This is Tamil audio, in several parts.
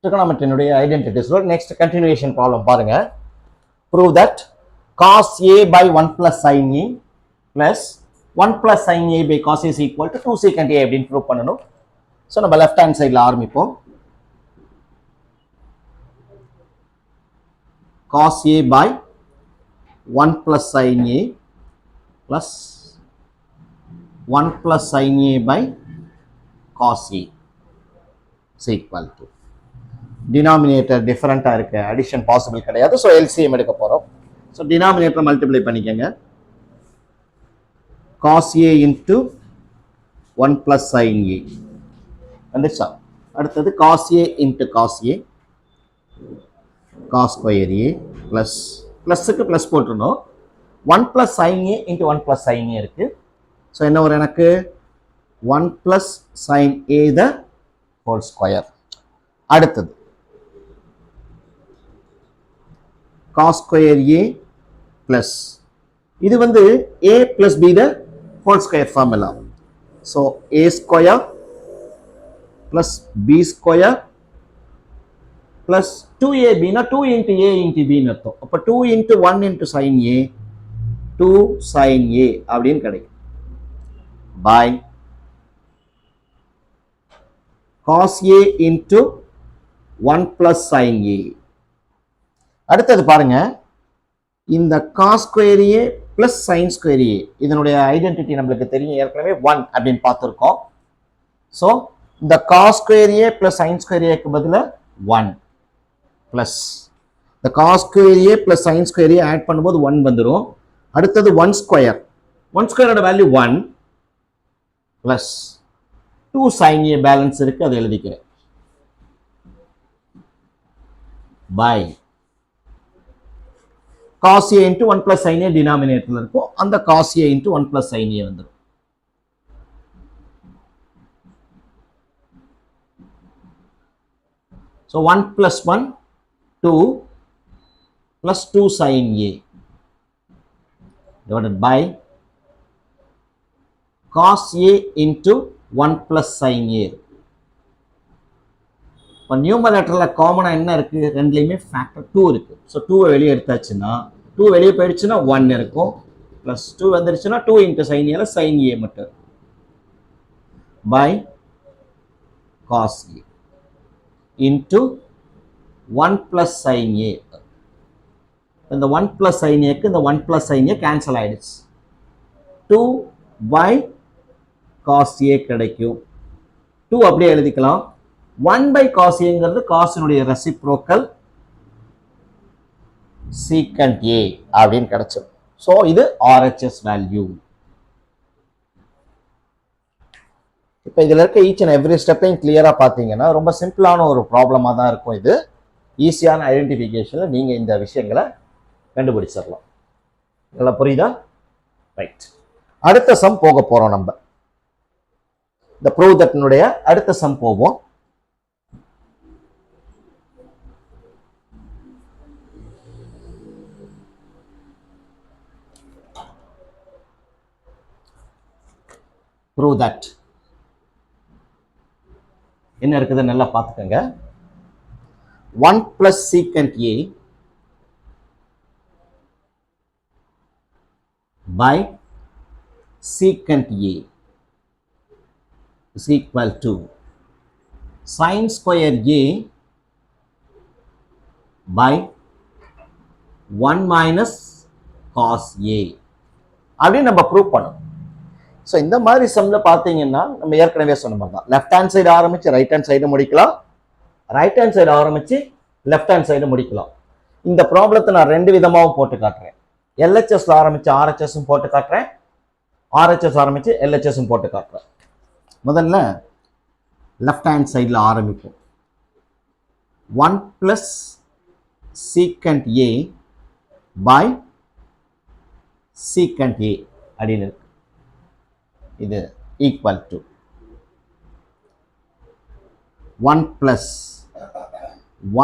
trigonometry identities. Next continuation problem பாருங்க. Prove that cos A by 1 plus sin A plus 1 plus sin A by cos A is equal to 2 secant A அப்படின்னு prove பண்ணணும். ஸோ நம்ம லெஃப்ட் ஹேண்ட் சைடில் ஆரம்பிப்போம். cos A by 1 plus sin A plus 1 plus sin A by cos A is equal to denominator different இருக்கு, addition possible கிடையாது. ஸோ LCM எடுக்க போகிறோம். ஸோ denominator multiply பண்ணிக்கங்க. cos A into 1 plus sin A வந்துச்சா. அடுத்தது cos A into cos A cos square A plus ப்ளஸ்ஸுக்கு ப்ளஸ் போட்டுருந்தோம். 1 plus sin A into 1 plus sin A இருக்கு. ஸோ என்ன ஒரு எனக்கு 1 plus sin A the whole square. அடுத்தது cos square A plus இது வந்து A plus B the whole square formula. So A square plus B square plus 2AB na 2 into A into B நர்த்தம். அப்போ 2 into 1 into sin A 2 sin A அப்படின்னு கிடைக்கும். by cos A into 1 plus sin A. அடுத்தது பாருங்க, இந்த cos square A plus sin square A இதனுடைய ஐடென்டிட்டி நம்மளுக்கு தெரியும், ஏற்கனவே 1 அப்படின்னு பார்த்துருக்கோம். ஸோ இந்த cos square A plus sin square A க்கு பதிலாக 1 plus இந்த cos square A plus sin square A add பண்ணும்போது 1 வந்துடும். அடுத்தது 1 ஸ்கொயர், 1 ஸ்கொயரோட value 1 plus 2 sin A balance இருக்கு, அதை எழுதிக்கிறேன். by cos A into 1 plus sin A denominator இருக்கும், அந்த cos A into 1 plus sin A வந்துடும். so 1 plus 1 2 plus 2 sin A divided by cos A into 1 plus sin A. இப்போ நியூமரேட்டரில் காமனாக என்ன இருக்குது, ரெண்டுலேயுமே ஃபேக்டர் 2 இருக்குது. ஸோ 2 வெளியே எடுத்தாச்சுன்னா 2 வெளியே போயிடுச்சுன்னா 1 இருக்கும், ப்ளஸ் 2 வந்துருச்சுன்னா 2 இன்ட்டு சைன் ஏல சைன் ஏ மட்டும் by cos A into 1 plus sine A. இந்த 1 ப்ளஸ் சைன் ஏக்கு இந்த 1 ப்ளஸ் சைன் ஏ கேன்சல் ஆகிடுச்சு. 2 பை காஸ் ஏ கிடைக்கும். 2 அப்படியே எழுதிக்கலாம். 1 by cos ஏங்கிறது காசினுடைய ரெசிப்ரோக்கல் secant A அப்படின்னு கிடைச்சோம். ஸோ இது RHS வேல்யூ. இப்போ இதில் இருக்க ஈச் அண்ட் எவ்ரி ஸ்டெப்பையும் கிளியராக பார்த்தீங்கன்னா ரொம்ப சிம்பிளான ஒரு ப்ராப்ளமாக தான் இருக்கும். இது ஈஸியான ஐடென்டிஃபிகேஷனில் நீங்கள் இந்த விஷயங்களை கண்டுபிடிச்சிடலாம். நல்லா புரியுதா? ரைட். அடுத்த சம் போக போகிறோம். நம்ம இந்த ப்ரூவ் தட்னுடைய அடுத்த சம் போவோம். prove that என்ன இருக்குது நல்லா பார்த்துக்கங்க. 1 plus secant A by secant A is equal to sin square A by 1 minus cos A அப்படின்னு நம்ம ப்ரூவ் பண்ணோம். ஸோ இந்த மாதிரி சம்ல பார்த்தீங்கன்னா நம்ம ஏற்கனவே சொன்ன மாதிரி தான், லெஃப்ட் ஹேண்ட் சைடு ஆரம்பிச்சு ரைட் ஹேண்ட் சைடு முடிக்கலாம், ரைட் ஹேண்ட் சைடு ஆரம்பிச்சு லெஃப்ட் ஹேண்ட் சைடு முடிக்கலாம். இந்த ப்ராப்ளத்தை நான் ரெண்டு விதமாகவும் போட்டு காட்டுறேன். எல்ஹெச்எஸ்ல ஆரம்பிச்சு ஆர்ஹெச்எஸும் போட்டு காட்டுறேன், ஆர்ஹெச்எஸ் ஆரம்பிச்சு எல்ஹெச்எஸும் போட்டு காட்டுறேன். முதல்ல லெஃப்ட் ஹேண்ட் சைடில் ஆரம்பிப்போம். 1 plus secant A by secant A அப்படின்னு இருக்கு. இது equal to 1 plus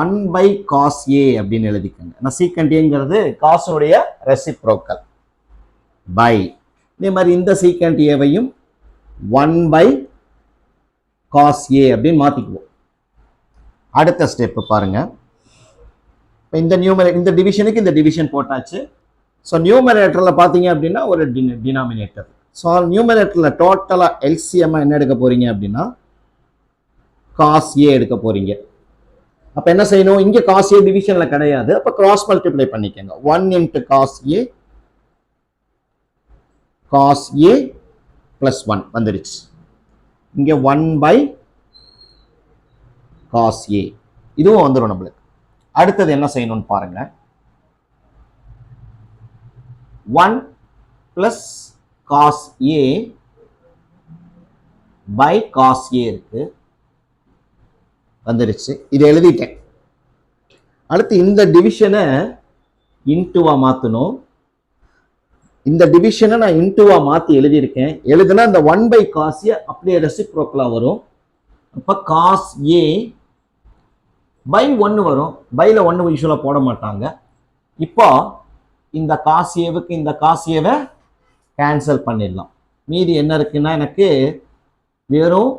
1 by cos A அப்படின்னு எழுதிக்கங்க. நான் secant Aங்கிறது காசுடைய ரெசிப்ரோக்கல் பை, இதே மாதிரி இந்த secant Aவையும் 1 by cos A அப்படின்னு மாற்றிக்குவோம். அடுத்த ஸ்டெப் பாருங்க. இந்த இந்த டிவிஷனுக்கு இந்த டிவிஷன் போட்டாச்சு. ஸோ நியூமரேட்டரில் பார்த்தீங்க அப்படின்னா ஒரு டினாமினேட்டர். ஸோ நியூமரேட்டரில் டோட்டலாக எல்சிஎம்மாக என்ன எடுக்க போறீங்க அப்படின்னா காஸ் ஏ எடுக்க போறீங்க. அப்போ என்ன செய்யணும், இங்கே காஸ் ஏ டிவிஷனில் கிடையாது, அப்போ கிராஸ் மல்டிப்ளை பண்ணிக்கோங்க. 1 இன்ட்டு காஸ் ஏ ப்ளஸ் 1 வந்துருச்சு. இங்கே 1 பை காஸ் ஏ இதுவும் வந்துடும் நம்மளுக்கு. அடுத்தது என்ன செய்யணும்னு பாருங்க. 1 plus cos A by cos ஏ இருக்கு, வந்துருச்சு. இது எழுதிட்டேன். அடுத்து இந்த டிவிஷனை இன்டுவா மாற்றணும். இந்த டிவிஷனை நான் இன்டுவா மாற்றி எழுதியிருக்கேன். எழுதுனா இந்த 1 பை காஸ் ஏ அப்படியே ரெசிப்ரோக்கலாக வரும். அப்போ காஸ் ஏ பை 1 வரும். பைல 1 யூஸ்வலாக போட மாட்டாங்க. இப்போ இந்த காஸ் ஏவுக்கு இந்த காஸ் ஏவை கேன்சல் பண்ணிடலாம். மீதி என்ன இருக்குன்னா எனக்கு வெறும்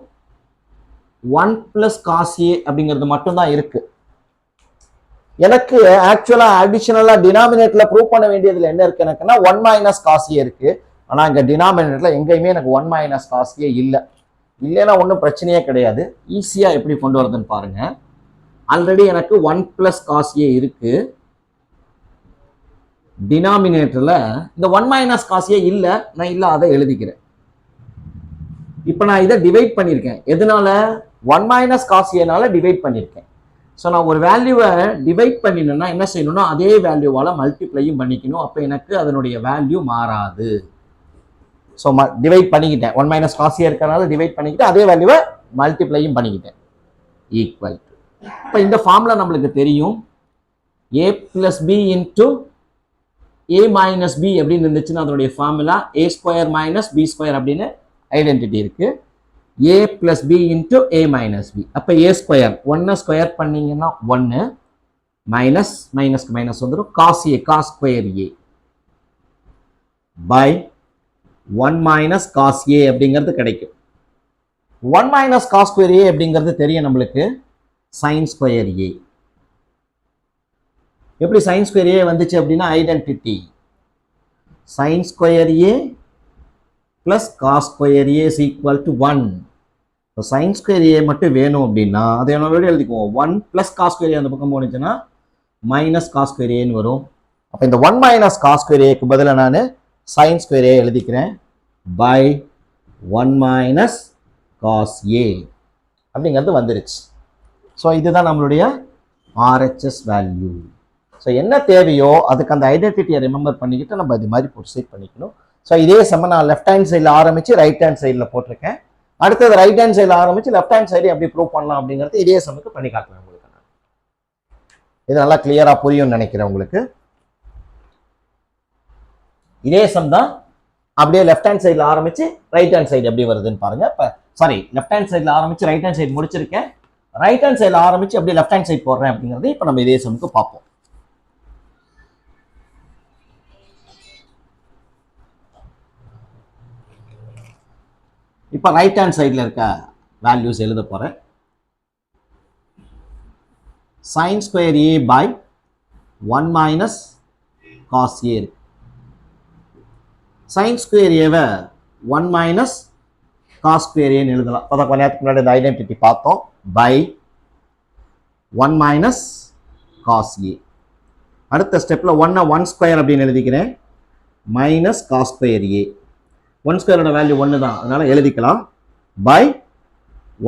1 பிளஸ் காஸ் ஏ அப்படிங்கிறது மட்டும்தான் இருக்கு. எனக்கு ஆக்சுவலா அடிஷனலா டினாமினேட்டர்ல ப்ரூவ் பண்ண வேண்டியதுல என்ன இருக்கு எனக்குன்னா 1 மைனஸ் காஸ் ஏ இருக்கு. ஆனா இங்க டினாமினேட்டர்ல எங்கேயுமே எனக்கு 1 மைனஸ் காஸ் ஏ இல்லை. இல்லைன்னா ஒன்றும் பிரச்சனையே கிடையாது. ஈஸியா எப்படி கொண்டு வரதுன்னு பாருங்க. ஆல்ரெடி எனக்கு 1 பிளஸ் காஸ் ஏ இருக்கு. டினாமினேட்டர்ல இந்த 1 மைனஸ் காஸ் ஏ இல்லை, நான் இல்லை அதை எழுதிக்கிறேன். இப்போ நான் இதை டிவைட் பண்ணியிருக்கேன். எதனால 1 மைனஸ் காஸ் ஏனால டிவைட் பண்ணியிருக்கேன். ஸோ நான் ஒரு வேல்யூவை டிவைட் பண்ணினேன்னா என்ன செய்யணும்னா அதே வேல்யூவால் மல்டிப்ளையும் பண்ணிக்கணும். அப்போ எனக்கு அதனுடைய வேல்யூ மாறாது. ஸோ டிவைட் பண்ணிக்கிட்டேன். 1 மைனஸ் காஸ் ஏ இருக்கிறனால டிவைட் பண்ணிக்கிட்டு அதே வேல்யூவை மல்டிப்ளையும் பண்ணிக்கிட்டேன். ஈக்குவல். இப்போ இந்த ஃபார்முலா நம்மளுக்கு தெரியும். A plus b into a minus b அப்படின்னு இருந்துச்சுன்னா அதனுடைய formula a square minus b square அப்படின்னு ஐடென்டிட்டி இருக்கு. A plus b into a minus B. அப்போ ஏ ஸ்கொயர் 1 ஸ்கொயர் பண்ணீங்கன்னா 1 மைனஸ் மைனஸ்க்கு மைனஸ் வந்துடும். Cos a cos square A by 1 minus cos a அப்படிங்கிறது கிடைக்கும். 1 மைனஸ் காஸ் ஸ்கொயர் ஏ அப்படிங்கிறது தெரியும் நம்மளுக்கு, சைன் ஸ்கொயர் ஏ. எப்படி சைன் ஸ்கொயர் ஏ வந்துச்சு அப்படின்னா identity sine square a plus cos square a is equal to 1. இப்போ சைன் ஸ்கொயர் ஏ மட்டும் வேணும் அப்படின்னா அதை என்னோட எழுதிக்குவோம். 1 பிளஸ் காஸ் ஸ்கொயர் ஏ அந்த பக்கம் போனுச்சுன்னா மைனஸ் காஸ் ஸ்கொயர் ஏன்னு வரும். அப்போ இந்த 1 மைனஸ் காஸ் ஸ்கொயர் ஏக்கு பதிலாக நான் சைன் ஸ்கொயர் ஏ எழுதிக்கிறேன். பை 1 மைனஸ் காஸ் ஏ அப்படிங்கிறது வந்துருச்சு. ஸோ இதுதான் நம்மளுடைய ஆர்ஹெச்எஸ் வேல்யூ. ஸோ என்ன தேவையோ அதுக்கு அந்த ஐடென்டிட்டியை ரிமெம்பர் பண்ணிக்கிட்டு நம்ம இது மாதிரி ப்ரொசீட் பண்ணிக்கணும். ஸோ இதே சம நான் லெஃப்ட் ஹேண்ட் சைடில் ஆரம்பித்து ரைட் ஹேண்ட் சைடில் போட்டிருக்கேன். அடுத்தது ரைட் ஹேண்ட் சைடில் ஆரம்பித்து லெஃப்ட் ஹேண்ட் சைடு எப்படி ப்ரூவ் பண்ணலாம் அப்படிங்கிறது இதே சமக்கு பண்ணி காட்டுறேன் உங்களுக்கு. இது நல்லா கிளியராக புரியும்னு நினைக்கிறேன் உங்களுக்கு. இதே சம் தான் அப்படியே லெஃப்ட் ஹேண்ட் சைடில் ஆரம்பித்து ரைட் ஹேண்ட் சைடு எப்படி வருதுன்னு பாருங்க. இப்போ சாரி, லெஃப்ட் ஹேண்ட் சைடில் ஆரம்பித்து ரைட் ஹேண்ட் சைடு முடிச்சிருக்கேன். ரைட் ஹேண்ட் சைடில் ஆரம்பித்து அப்படியே லெஃப்ட் ஹேண்ட் சைடு போடுறேன் அப்படிங்கிறது இப்போ நம்ம இதே சமக்கு பார்ப்போம். இப்போ ரைட் ஹேண்ட் சைடில் இருக்க வேல்யூஸ் எழுத போகிறேன். Sine square A by 1 minus cos ஏ இருக்கு. சைன் ஸ்கொயர் ஏவை 1 மைனஸ் காஸ் ஸ்கொயர் ஏன்னு எழுதலாம். அப்போ கொஞ்ச நேரத்துக்கு முன்னாடி இந்த ஐடென்டிட்டி பார்த்தோம். By 1 minus cos a. அடுத்த ஸ்டெப்பில் 1 ஸ்கொயர் அப்படின்னு எழுதிக்கிறேன். மைனஸ் காஸ் ஸ்கொயர் ஏ. 1 ஸ்கொயரோட வேல்யூ 1 தான், அதனால எழுதிக்கலாம். By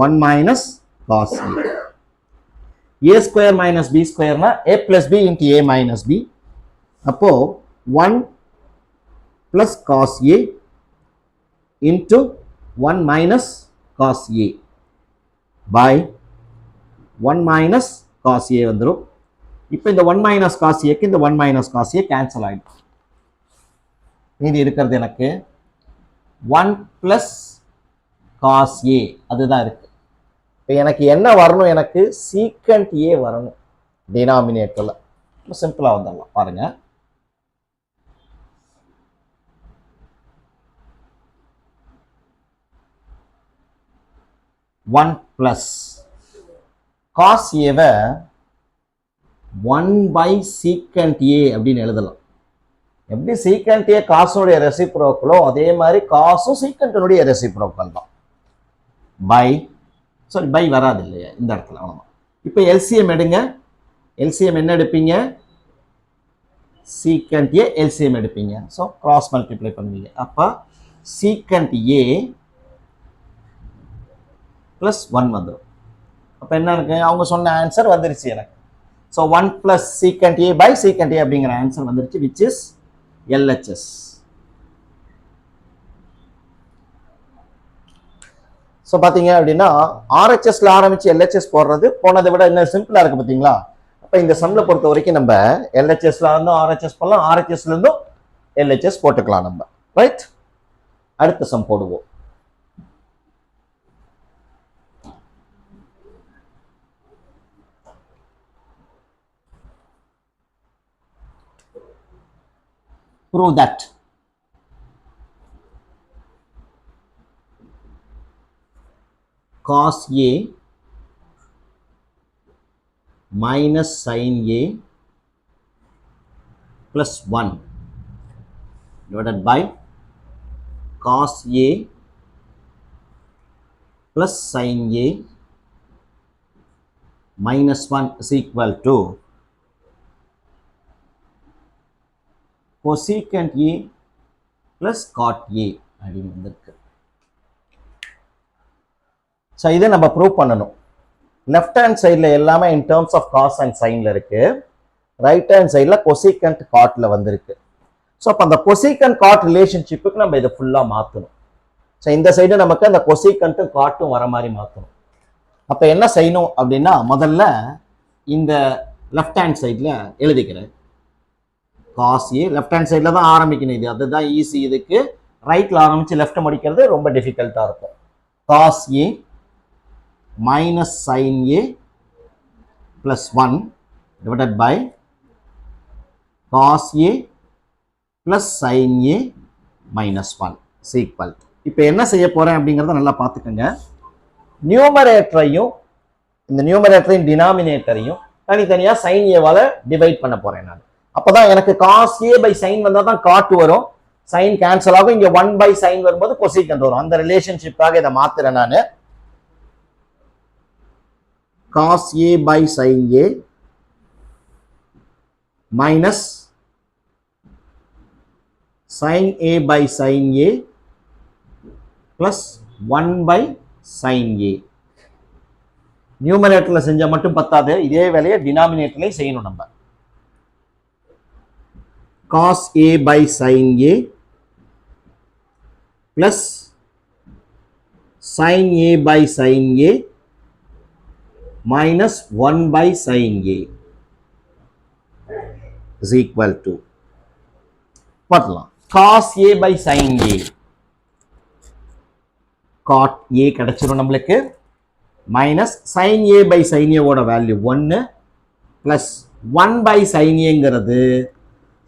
1 minus cos A. A square minus B ஸ்கொயர்னா A plus B into A minus B. அப்போ 1 plus cos A into 1 minus cos A by 1 minus cos A வந்துடும். இப்போ இந்த 1 மைனஸ் காஸ் ஏக்கு இந்த 1 மைனஸ் காஸ் ஏ கேன்சல் ஆகிடும். மீதி இருக்கிறது எனக்கு 1 பிளஸ் காஸ் ஏ அதுதான் இருக்கு. இப்போ எனக்கு என்ன வரணும், எனக்கு சீக்கண்ட் ஏ வரணும் டினாமினேட்டர்ல. சிம்பிளா வந்துடலாம் பாருங்க. One plus cos a-வை 1 by secant a அப்படின்னு எழுதலாம். எப்படி secant a cos-உடைய ரெசிப்ரோக்கலோ அதே மாதிரி cos-உம் secant-உடைய ரெசிப்ரோக்கல் தான். பை வராது இல்லையா இந்த இடத்துல. அவ்வளோதான். இப்போ எல்சிஎம் எடுங்க. எல்சிஎம் என்ன எடுப்பீங்க? secant a எல்சிஎம் எடுப்பீங்க. ஸோ கிராஸ் மல்டிப்ளை பண்ணுவீங்க. அப்போ secant a ப்ளஸ் 1 வந்துடும். அப்போ என்ன இருக்கு? அவங்க சொன்ன ஆன்சர் வந்துருச்சு எனக்கு. So 1 + secant a by secant a அப்படிங்கிற ஆன்சர் வந்துருச்சு, விச் இஸ் LHS. ஸோ பார்த்தீங்க அப்படின்னா RHSல ஆரம்பிச்சு LHS போடுறது போனதை விட இன்னும் சிம்பிளாக இருக்குது பார்த்தீங்களா? அப்போ இந்த சம்மில் பொறுத்த வரைக்கும் நம்ம LHSல இருந்தும் RHS போடலாம், RHSல இருந்தும் LHS போட்டுக்கலாம் நம்ம. ரைட், அடுத்த சம் போடுவோம். Prove that cos a minus sin a plus 1 divided by cos a plus sin a minus 1 is equal to cosecant a plus cot a அப்படின்னு வந்திருக்கு. ஸோ இதை நம்ம ப்ரூவ் பண்ணணும். லெஃப்ட் ஹேண்ட் சைடில் எல்லாமே in terms of cos and சைனில் இருக்கு. ரைட் ஹேண்ட் சைடில் கொசிகண்ட் காட்டில் வந்திருக்கு. ஸோ அப்போ அந்த கொசிகண்ட் காட் ரிலேஷன்ஷிப்புக்கு நம்ம இதை ஃபுல்லாக மாற்றணும். ஸோ இந்த சைடு நமக்கு அந்த கொசிகண்ட்டும் காட்டும் வர மாதிரி மாற்றணும். அப்போ என்ன செய்யணும் அப்படின்னா, முதல்ல இந்த லெஃப்ட் ஹேண்ட் சைடில் எழுதிக்கிறேன். காஸ் ஏ லெஃப்ட் ஹேண்ட் சைடில் தான் ஆரம்பிக்கணும். இது அதுதான் ஈஸி. இதுக்கு ரைட்டில் ஆரம்பித்து லெஃப்ட் முடிக்கிறது ரொம்ப டிஃபிகல்ட்டாக இருக்கும். Cos a minus sin a plus 1 divided by cos a plus sin a minus 1 is equal to. இப்போ என்ன செய்ய போறேன் அப்படிங்கறத நல்லா பார்த்துக்கங்க. நியூமரேட்டரையும் இந்த நியூமரேட்டரையும் டினாமினேட்டரையும் தனித்தனியா sin a வால டிவைட் பண்ண போறேன் நான். அப்பதான் எனக்கு cos a by sin வந்தா தான் cot வரும். sin கேன்சல் ஆகும். இங்க 1 by sin வரும்போது cosecant வரும். அந்த ரிலேஷன்ஷிப்பாக இதை மாத்துறேன் நான். cos a by sin a minus sin a by sin a plus 1 by sin a. நியூமரேட்டர்ல செஞ்சா மட்டும் பத்தாது, இதே வேலையை டினாமினேட்டர்லயும் செய்யணும் நம்ம. cos a by sin a plus sin a by sin a minus 1 by sin a is equal to பார்த்தலாம். cos a by sin a cot a கிடைச்சிரும் நம்மளுக்கு, minus sin a by sin a ஓட value 1 plus 1 by sin a ங்கிறது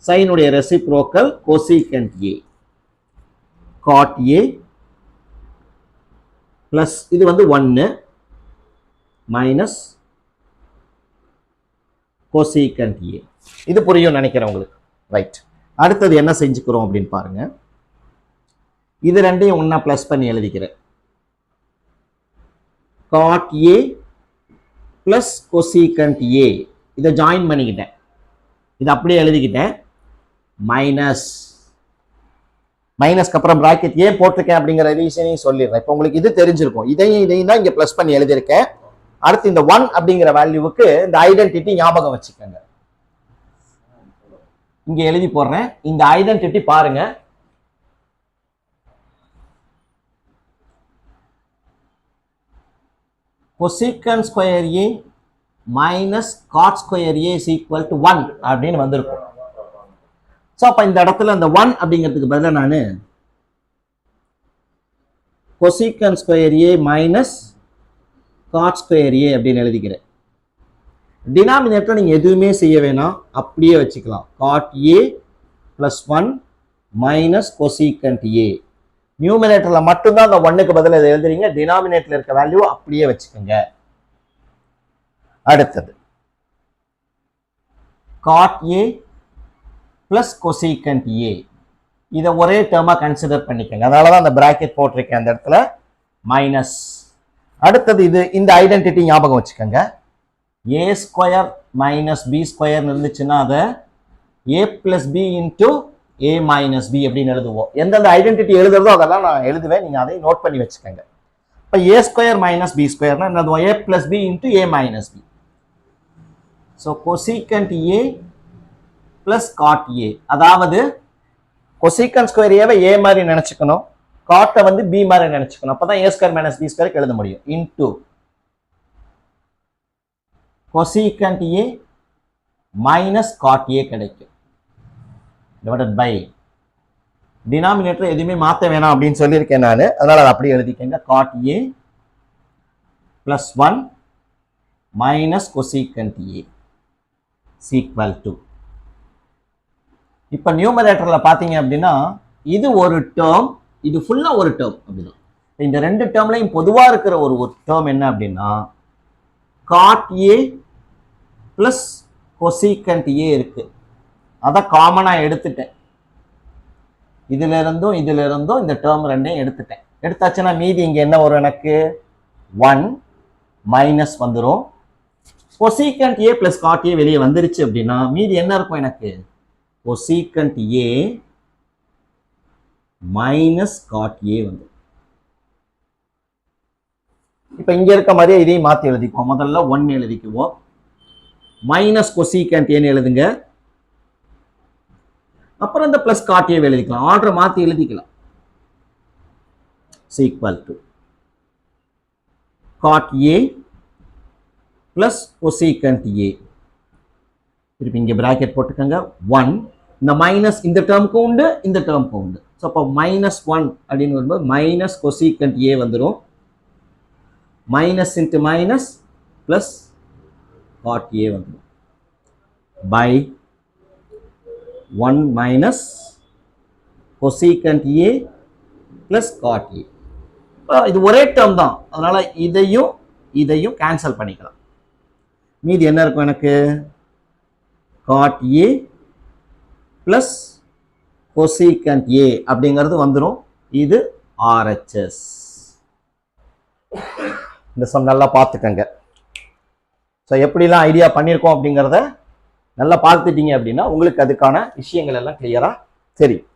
sin உடைய reciprocal cosecant a cot a plus இது வந்து 1 மைனஸ் cosecant a. இது புரியும் நினைக்கிறேன் உங்களுக்கு. ரைட், அடுத்தது என்ன செஞ்சுக்கிறோம் அப்படின்னு பாருங்க. இது ரெண்டையும் ஒன்னா பிளஸ் பண்ணி எழுதிக்கிறேன். cot a plus cosecant a இதை ஜாயின் பண்ணிக்கிட்டேன். இதை அப்படியே எழுதிக்கிட்டேன். மைனஸ்க்கு அப்புறம் பிராக்கெட் ஏன் போட்டிருக்கேன் அப்படிங்கிற ரீசனையும் சொல்லிடுறேன். இப்போ உங்களுக்கு இது தெரிஞ்சிருக்கும். இதையும் தான் இங்க பிளஸ் பண்ணி எழுதியிருக்கேன். அடுத்து இந்த 1 அப்படிங்கிற வேல்யூவுக்கு இந்த ஐடென்டிட்டி ஞாபகம் வச்சுக்கோங்க. இங்க எழுதி போடுறேன். இந்த ஐடென்டிட்டி பாருங்க. cosecant square a minus cot square a is equal to 1 அப்படின்னு வந்திருக்கும். ஸோ அப்போ இந்த இடத்துல அந்த 1 அப்படிங்கிறதுக்கு பதிலாக நான் cosecant square a minus cot square a அப்படின்னு எழுதிக்கிறேன். டினாமினேட்டர் நீங்க எதுவுமே செய்ய வேணாம், அப்படியே வச்சுக்கலாம். cot a plus 1 minus cosecant a. நியூமரேட்டர்ல மட்டும்தான் அந்த 1க்கு பதிலாக இதை எழுதுறீங்க. டினாமினேட்டர்ல இருக்க வேல்யூ அப்படியே வச்சுக்கோங்க. அடுத்தது cot A plus cosecant A. இதை ஒரே டேர்மா கன்சிடர் பண்ணிக்கங்க. அதனாலதான் அந்த பிராக்கெட் போட்டிருக்கேன் அந்த இடத்துல மைனஸ். அடுத்தது இது இந்த ஐடென்டிட்டி ஞாபகம் வச்சுக்கோங்க. ஏ ஸ்கொயர் மைனஸ் பி ஸ்கொயர் இருந்துச்சுன்னா அதை ஏ plus b into a minus b அப்படின்னு எழுதுவோம். எந்தெந்த ஐடென்டிட்டி எழுதுறதோ அதெல்லாம் நான் எழுதுவேன், நீங்க அதை நோட் பண்ணி வச்சுக்கோங்க. இப்போ ஏ ஸ்கொயர் மைனஸ் பி ஸ்கொயர்னா என்னது? ஏ plus b into a minus B. So cosecant A plus cot ஏ, அதாவது கொசீக்கண்ட் ஸ்கொயர் ஏவை ஏ மாதிரி நினைச்சுக்கணும், காட்டை வந்து பி மாதிரி நினைச்சுக்கணும். அப்பதான் ஏ ஸ்கொயர் மைனஸ் பி ஸ்கொயருக்கு எழுத முடியும். Into cosecant a minus cot a கிடைக்கும். டிவைடட் பை டினாமினேட்டர் எதுவுமே மாற்ற வேணாம் அப்படின்னு சொல்லியிருக்கேன் நான், அதனால அதை அப்படியே எழுதிக்கங்க. Cot A plus 1 minus cosecant A equal to. இப்போ நியூமரேட்டர்ல பார்த்தீங்க அப்படின்னா இது ஒரு டேர்ம், இது ஃபுல்லா ஒரு டேர்ம் அப்படிதான். இந்த ரெண்டு டேர்ம்லையும் பொதுவா இருக்கிற ஒரு டேர்ம் என்ன அப்படின்னா காட் ஏ பிளஸ் கொசீக்கண்ட் ஏ இருக்கு. அதை காமனா எடுத்துட்டேன். இதுல இருந்தும் இந்த டேர்ம் ரெண்டையும் எடுத்துட்டேன். எடுத்தாச்சுன்னா மீதி இங்க என்ன வரும்? எனக்கு 1 மைனஸ் வந்துடும். கொசீக்கண்ட் ஏ பிளஸ் காட் ஏ வெளியே வந்துருச்சு அப்படின்னா மீதி என்ன இருக்கும்? எனக்கு கொசீக்கண்ட் ஏ மைனஸ் காட் ஏ வந்து. இப்ப இங்க இருக்க மாதிரியே இதையும் மாத்தி எழுதிக்குவோம். முதல்ல 1 எழுதிக்குவோம், மைனஸ் கொசீக்கண்ட் ஏன்னு எழுதுங்க, அப்புறம் இந்த பிளஸ் காட் ஏ எழுதிக்கலாம். ஆர்டரை மாத்தி எழுதிக்கலாம். Equal to cot A plus cosecant A. திருப்பி இங்க பிராக்கெட் போட்டுக்கோங்க. 1 இந்த மைனஸ் இந்த டேர்முக்கும் உண்டு, இந்த டேர்முக்கும் உண்டு. ஸோ அப்போ -1 அப்படின்னு வரும்போது மைனஸ் கொசீக்கண்ட் ஏ வந்துடும். Minus into minus plus cot A வந்துடும் by 1 minus cosecant A plus cot A. இது ஒரே டேர்ம் தான், அதனால இதையும் கேன்சல் பண்ணிக்கலாம். மீதி என்ன இருக்கும்? எனக்கு காட் ஏ பிளஸ் கொசீக்கண்ட் ஏ அப்படிங்கிறது வந்துடும். இது RHS. இந்த சம் நல்லா பார்த்துக்கங்க. ஸோ எப்படிலாம் ஐடியா பண்ணியிருக்கோம் அப்படிங்கிறத நல்லா பார்த்துட்டீங்க அப்படின்னா உங்களுக்கு அதுக்கான விஷயங்கள் எல்லாம் கிளியரா தெரியும்.